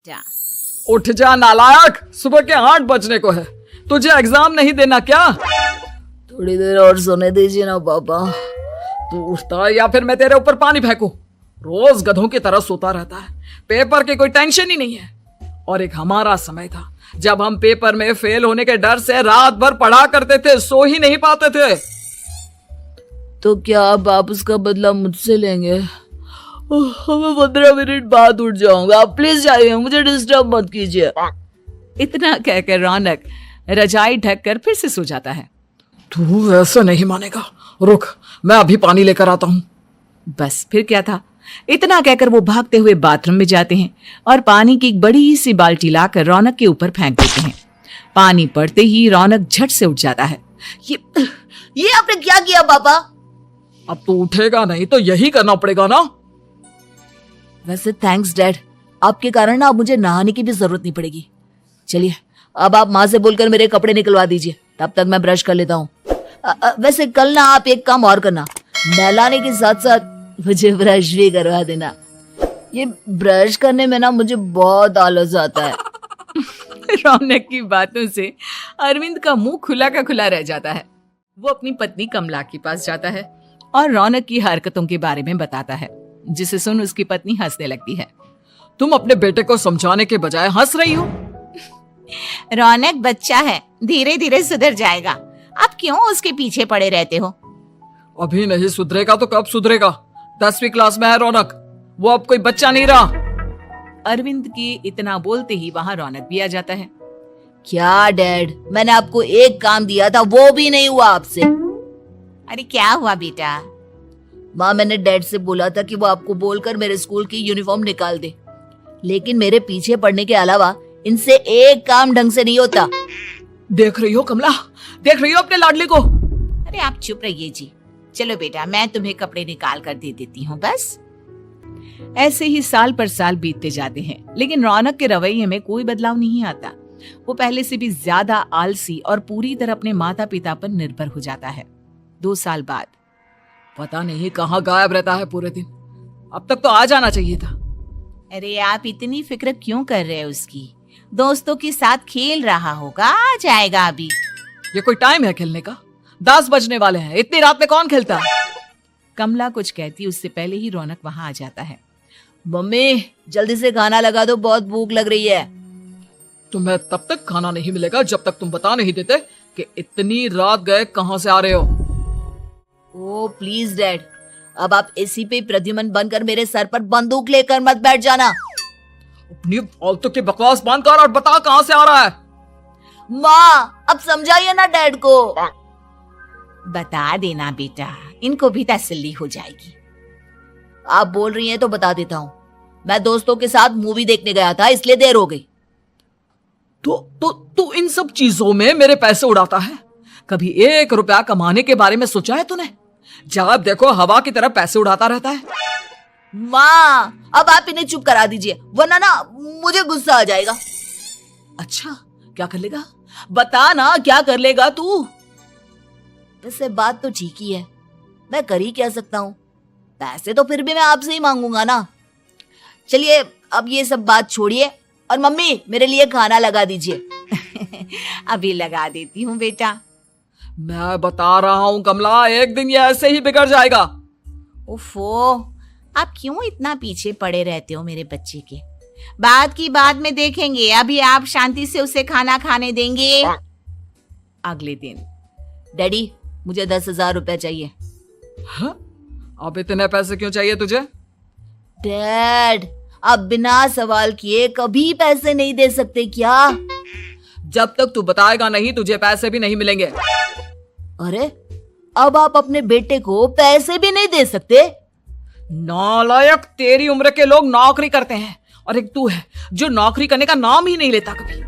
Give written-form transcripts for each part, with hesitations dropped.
जा। उठ जा नालायक, सुबह के 8 बजने को है। तुझे एग्जाम नहीं देना क्या? थोड़ी देर और सोने दीजिए ना पापा। तू उठता है या फिर मैं तेरे ऊपर पानी फेंकूं? रोज गधों की तरह सोता रहता है, पेपर की कोई टेंशन ही नहीं है। और एक हमारा समय था जब हम पेपर में फेल होने के डर से रात भर पढ़ा करते थे, सो ही नहीं पाते थे। तो क्या अब आप उसका बदला मुझसे लेंगे? मैं 15 मिनट बाद उठ जाऊंगा, आप प्लीज जाइए, मुझे डिस्टर्ब मत कीजिए। इतना कहकर रौनक रजाई ढककर फिर से सो जाता है। तू ऐसा नहीं मानेगा, रुक मैं अभी पानी लेकर आता हूँ। बस फिर क्या था, इतना कहकर वो भागते हुए बाथरूम में जाते हैं और पानी की एक बड़ी सी बाल्टी लाकर रौनक के ऊपर फेंक देते हैं। पानी पड़ते ही रौनक झट से उठ जाता है। ये आपने क्या किया पापा? अब तू उठेगा नहीं तो यही करना पड़ेगा ना। वैसे थैंक्स डैड, आपके कारण ना अब मुझे नहाने की भी जरूरत नहीं पड़ेगी। चलिए अब आप माँ से बोलकर मेरे कपड़े निकलवा दीजिए, तब तक मैं ब्रश कर लेता हूँ। वैसे कल ना आप एक काम और करना, नहलाने के साथ साथ मुझे ब्रश भी करवा देना। ये ब्रश करने में ना मुझे बहुत आलस आता है। रौनक की बातों से अरविंद का मुंह खुला का खुला रह जाता है। वो अपनी पत्नी कमला के पास जाता है और रौनक की हरकतों के बारे में बताता है, जिसे सुन उसकी पत्नी हंसने लगती है। तुम अपने बेटे को समझाने के बजाय हंस रही हो। रौनक बच्चा है, धीरे धीरे सुधर जाएगा, आप क्यों उसके पीछे पड़े रहते हो? अभी नहीं सुधरेगा तो कब सुधरेगा? 10वीं क्लास में है रौनक, वो अब कोई बच्चा नहीं रहा। अरविंद की इतना बोलते ही वहां रौनक भी आ जाता है। क्या डैड, मैंने आपको एक काम दिया था, वो भी नहीं हुआ आपसे। अरे क्या हुआ बेटा? माँ, मैंने डैड से बोला था कि वो आपको बोलकर मेरे स्कूल की यूनिफॉर्म निकाल दे, लेकिन मेरे पीछे पड़ने के अलावा इनसे एक काम ढंग से नहीं होता। देख रही हो कमला, देख रही हो अपने लाडले को? अरे आप चुप रहिए जी। चलो बेटा, मैं तुम्हें कपड़े निकाल कर दे देती हूँ बस। ऐसे ही साल पर साल बीतते जाते हैं, लेकिन रौनक के रवैये में कोई बदलाव नहीं आता। वो पहले से भी ज्यादा आलसी और पूरी तरह अपने माता पिता पर निर्भर हो जाता है। 2 साल बाद पता नहीं कहाँ गायब रहता है पूरे दिन, अब तक तो आ जाना चाहिए था। अरे आप इतनी फिक्र क्यों कर रहे हैं उसकी? दोस्तों के साथ खेल रहा होगा, आ जाएगा अभी। ये कोई टाइम है खेलने का? 10 बजने वाले हैं, इतनी रात में कौन खेलता है? कमला कुछ कहती उससे पहले ही रौनक वहां आ जाता है। मम्मी जल्दी से खाना लगा दो, बहुत भूख लग रही है। तुम्हें तब तक खाना नहीं मिलेगा जब तक तुम बता नहीं देते कि इतनी रात गए कहां से आ रहे हो। ओ प्लीज डैड, अब आप एसी पे प्रद्युमन बनकर मेरे सर पर बंदूक लेकर मत बैठ जाना। अपनी फालतू की बकवास बंद कर और बता कहां से आ रहा है। माँ अब समझाइए ना डैड को। बता देना बेटा, इनको भी तसल्ली हो जाएगी। आप बोल रही हैं तो बता देता हूँ, मैं दोस्तों के साथ मूवी देखने गया था, इसलिए देर हो गई। तो इन सब चीजों में मेरे पैसे उड़ाता है? कभी 1 रुपया कमाने के बारे में सोचा है तूने? जब देखो हवा की तरह पैसे उड़ाता रहता है। माँ अब आप इन्हें चुप करा दीजिए, वरना ना मुझे गुस्सा आ जाएगा। अच्छा क्या कर लेगा? बता ना क्या कर लेगा तू? वैसे बात तो ठीक ही है, मैं कर ही क्या सकता हूँ, पैसे तो फिर भी मैं आपसे ही मांगूंगा ना। चलिए अब ये सब बात छोड़िए और मम्मी मेरे लिए खाना लगा दीजिए। अभी लगा देती हूँ बेटा। मैं बता रहा हूँ कमला, एक दिन ये ऐसे ही बिगड़ जाएगा। ओफो, आप क्यों इतना पीछे पड़े रहते हो मेरे बच्चे के? बात की बाद में देखेंगे, अभी आप शांति से उसे खाना खाने देंगे। अगले दिन डैडी मुझे 10,000 रुपए चाहिए। हाँ? अब इतने पैसे क्यों चाहिए तुझे? डैड आप बिना सवाल किए कभी पैसे नहीं दे सकते क्या? जब तक तू बताएगा नहीं तुझे पैसे भी नहीं मिलेंगे। अरे अब आप अपने बेटे को पैसे भी नहीं दे सकते? नालायक, तेरी उम्र के लोग नौकरी करते हैं और एक तू है जो नौकरी करने का नाम ही नहीं लेता कभी।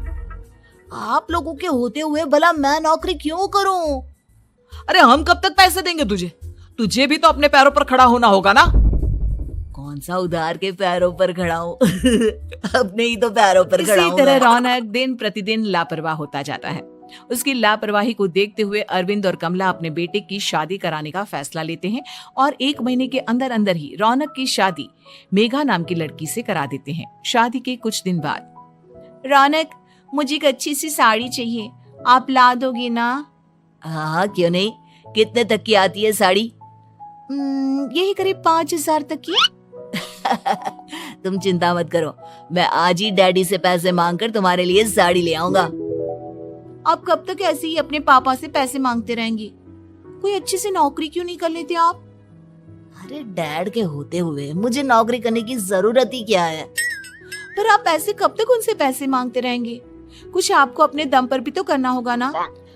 आप लोगों के होते हुए भला मैं नौकरी क्यों करूं? अरे हम कब तक पैसे देंगे तुझे? तुझे भी तो अपने पैरों पर खड़ा होना होगा ना। कौन सा उधार के पैरों पर खड़ा हूं? अपने ही तो पैरों पर खड़ा हूं। इसी तरह रौनक दिन प्रतिदिन लापरवाह होता जाता है। उसकी लापरवाही को देखते हुए अरविंद और कमला अपने बेटे की शादी कराने का फैसला लेते हैं और 1 महीने के अंदर अंदर ही रौनक की शादी मेघा नाम की लड़की से करा देते हैं। शादी के कुछ दिन बाद, रौनक, मुझे एक अच्छी सी साड़ी चाहिए, आप ला दोगे ना? हाँ, क्यों नहीं। कितने तक की आती है साड़ी? यही करीब 5,000 तक की। तुम चिंता मत करो, मैं आज ही डैडी से पैसे मांगकर तुम्हारे लिए साड़ी ले आऊंगा। आप कब तक ऐसे ही अपने पापा से पैसे मांगते रहेंगे? कोई अच्छी सी नौकरी क्यों नहीं कर लेते आप? अरे डैड के होते हुए मुझे नौकरी करने की जरूरत ही क्या है? पर आप ऐसे कब तक उनसे पैसे मांगते रहेंगे? कुछ आपको अपने दम पर भी तो करना होगा ना।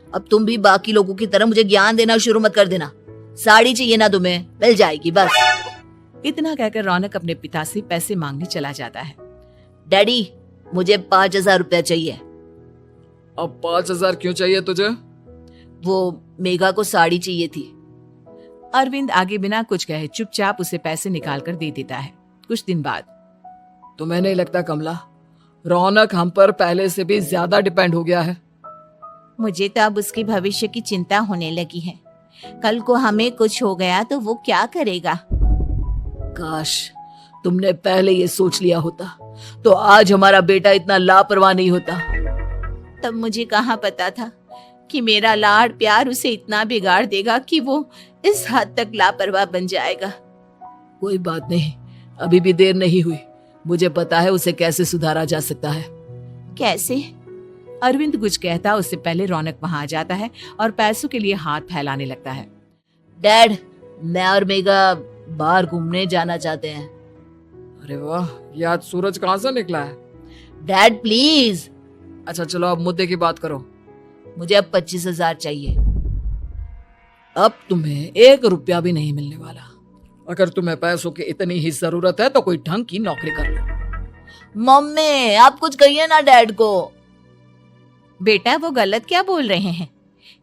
अब तुम भी बाकी लोगों की तरह मुझे ज्ञान देना शुरू मत कर देना। साड़ी चाहिए ना तुम्हें, मिल जाएगी बस। इतना कहकर रौनक अपने पिता से पैसे मांगने चला जाता है। डैडी, मुझे 5,000 रुपया चाहिए। अब 5,000 क्यों चाहिए तुझे? वो मेघा को साड़ी चाहिए थी। अरविंद आगे बिना कुछ कहे चुपचाप उसे पैसे निकाल कर दे देता है। कुछ दिन बाद, तुम्हें नहीं लगता कमला, रौनक हम पर पहले से भी ज्यादा डिपेंड हो गया है? मुझे तो अब उसके भविष्य की चिंता होने लगी है। कल को हमें कुछ हो गया तो वो क्या करेगा? काश तुमने पहले ये सोच लिया होता तो आज हमारा बेटा इतना लापरवाह नहीं होता। तब मुझे कहाँ पता था कि मेरा लाड़ प्यार उसे इतना बिगाड़ देगा कि वो इस हद तक लापरवाह बन जाएगा। कोई बात नहीं, अभी भी देर नहीं हुई। मुझे पता है उसे कैसे सुधारा जा सकता है। कैसे? अरविंद कुछ कहता उससे पहले रौनक वहां आ जाता है और पैसों के लिए हाथ फैलाने लगता है। डैड, मैं और मेघा बाहर घूमने जाना चाहते हैं। अरे वाह, ये आज सूरज कहाँ से निकला है? Dad please. अच्छा चलो अब मुद्दे की बात करो। मुझे अब 25,000 चाहिए। अब तुम्हें 1 रुपया भी नहीं मिलने वाला। अगर तुम्हें पैसों की इतनी ही जरूरत है तो कोई ढंग की नौकरी कर लो। मम्मी, आप कुछ कहिए ना डैड को। बेटा, वो गलत क्या बोल रहे हैं?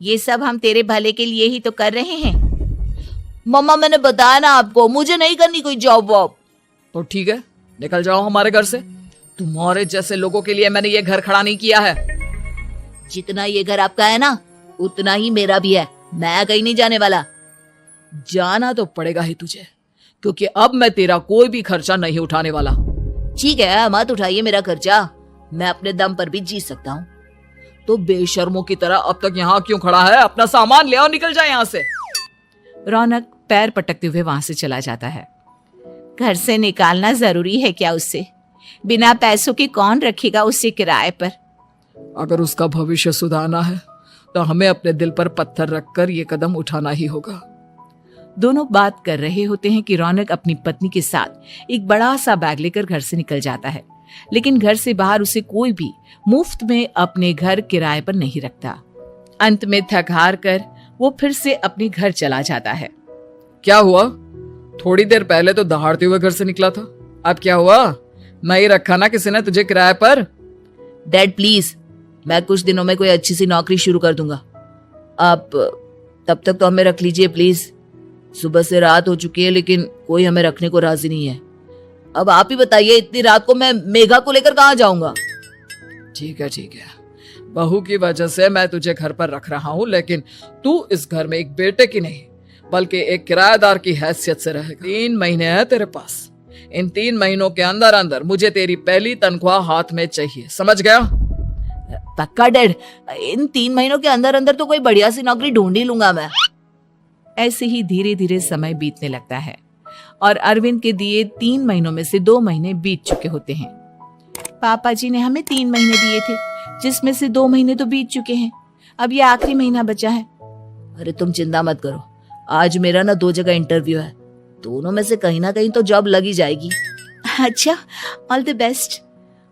ये सब हम तेरे भले के लिए ही तो कर रहे हैं। मम्मा, मैंने बताया ना आपको, मुझे नहीं करनी कोई जॉब वॉब। तो ठीक है, निकल जाओ हमारे घर से। तुम्हारे जैसे लोगों के लिए मैंने ये घर खड़ा नहीं किया है। जितना ये घर आपका है ना, उतना ही मेरा भी है। मैं कहीं नहीं जाने वाला। जाना तो पड़ेगा ही तुझे, क्योंकि अब मैं तेरा कोई भी खर्चा नहीं उठाने वाला। ठीक है, मत उठाइए मेरा खर्चा, मैं अपने दम पर भी जी सकता हूँ। तो बेशर्मों की तरह अब तक यहाँ क्यों खड़ा है? अपना सामान ले आओ, निकल जाए यहाँ से। रौनक पैर पटकते हुए वहां से चला जाता है। घर से निकालना जरूरी है क्या उसे? बिना पैसों के कौन रखेगा उसे किराए पर? अगर उसका भविष्य सुधारना है तो हमें अपने दिल पर पत्थर रखकर ये कदम उठाना ही होगा। दोनों बात कर रहे होते हैं कि रौनक अपनी पत्नी के साथ एक बड़ा सा बैग लेकर घर से निकल जाता है, लेकिन घर से बाहर उसे कोई भी मुफ्त में अपने घर किराए पर नहीं रखता। अंत में थक हार कर वो फिर से अपने घर चला जाता है। क्या हुआ? थोड़ी देर पहले तो दहाड़ते हुए घर से निकला था, अब क्या हुआ? नहीं रखा ना किसी ने तुझे किराए पर? डैड प्लीज, मैं कुछ दिनों में कोई अच्छी सी नौकरी शुरू कर दूंगा। आप तब तक तो हमें रख लीजिए प्लीज। सुबह से रात हो चुकी है लेकिन कोई हमें रखने को राजी नहीं है। अब आप ही बताइए, इतनी रात को मैं मेघा को लेकर कहाँ जाऊंगा? ठीक है ठीक है, बहू की वजह से मैं तुझे घर पर रख रहा हूँ, लेकिन तू इस घर में एक बेटे की नहीं बल्कि एक किराएदार की हैसियत से रहेगा। 3 महीने है तेरे पास। इन 3 महीनों के अंदर अंदर मुझे तेरी पहली तनख्वाह हाथ में चाहिए, समझ गया? पक्का डैड, इन 3 महीनों के अंदर अंदर तो कोई बढ़िया सी नौकरी ढूंढ ही लूंगा मैं। ऐसे ही धीरे धीरे समय बीतने लगता है और अरविंद के दिए 3 महीनों में से 2 महीने बीत चुके होते हैं। पापा जी ने हमें 3 महीने दिए थे, जिसमें से 2 महीने तो बीत चुके हैं। अब ये आखिरी महीना बचा है। अरे तुम चिंता मत करो, आज मेरा ना 2 जगह इंटरव्यू है, दोनों में से कहीं ना कहीं तो जॉब लगी जाएगी। अच्छा, all the best.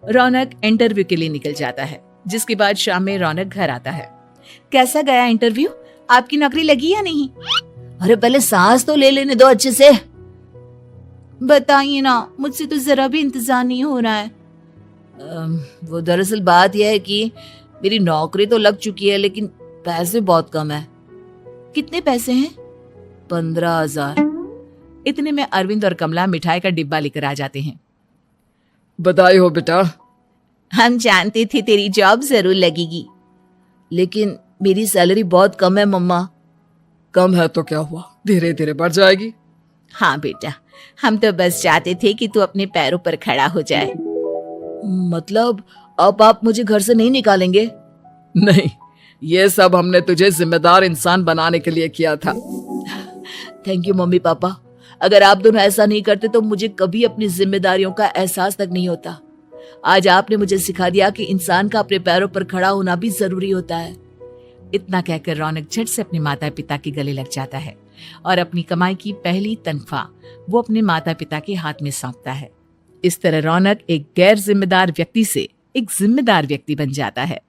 Raunak interview के लिए निकल जाता है, जिसके बाद शाम में रौनक घर आता है। कैसा गया इंटरव्यू? आपकी नौकरी लगी या नहीं? अरे पहले सांस तो ले लेने दो अच्छे से। बताइए ना, मुझसे तो जरा भी इंतजार नहीं हो रहा है। वो दरअसल बात यह है कि मेरी नौकरी तो लग चुकी है लेकिन पैसे बहुत कम है। कितने पैसे हैं? 15,000। इतने में अरविंद और कमला मिठाई का डिब्बा लेकर आ जाते हैं। बधाई हो बेटा। हम जानते थे तेरी जॉब जरूर लगेगी। लेकिन मेरी सैलरी बहुत कम है मम्मा। कम है तो क्या हुआ, धीरे धीरे बढ़ जाएगी। हाँ बेटा, हम तो बस चाहते थे कि तू अपने पैरों पर खड़ा हो जाए। मतलब अब आप मुझे घर से नहीं निकालेंगे? नहीं, ये सब हमने तुझे जिम्मेदार इंसान बनाने के लिए किया था। Thank you mummy papa. अगर आप दोनों ऐसा नहीं करते तो मुझे कभी अपनी जिम्मेदारियों का एहसास तक नहीं होता। आज आपने मुझे सिखा दिया कि इंसान का अपने पैरों पर खड़ा होना भी जरूरी होता है। इतना कहकर रौनक झट से अपने माता पिता के गले लग जाता है और अपनी कमाई की पहली तनख्वाह वो अपने माता पिता के हाथ में सौंपता है। इस तरह रौनक एक गैर जिम्मेदार व्यक्ति से एक जिम्मेदार व्यक्ति बन जाता है।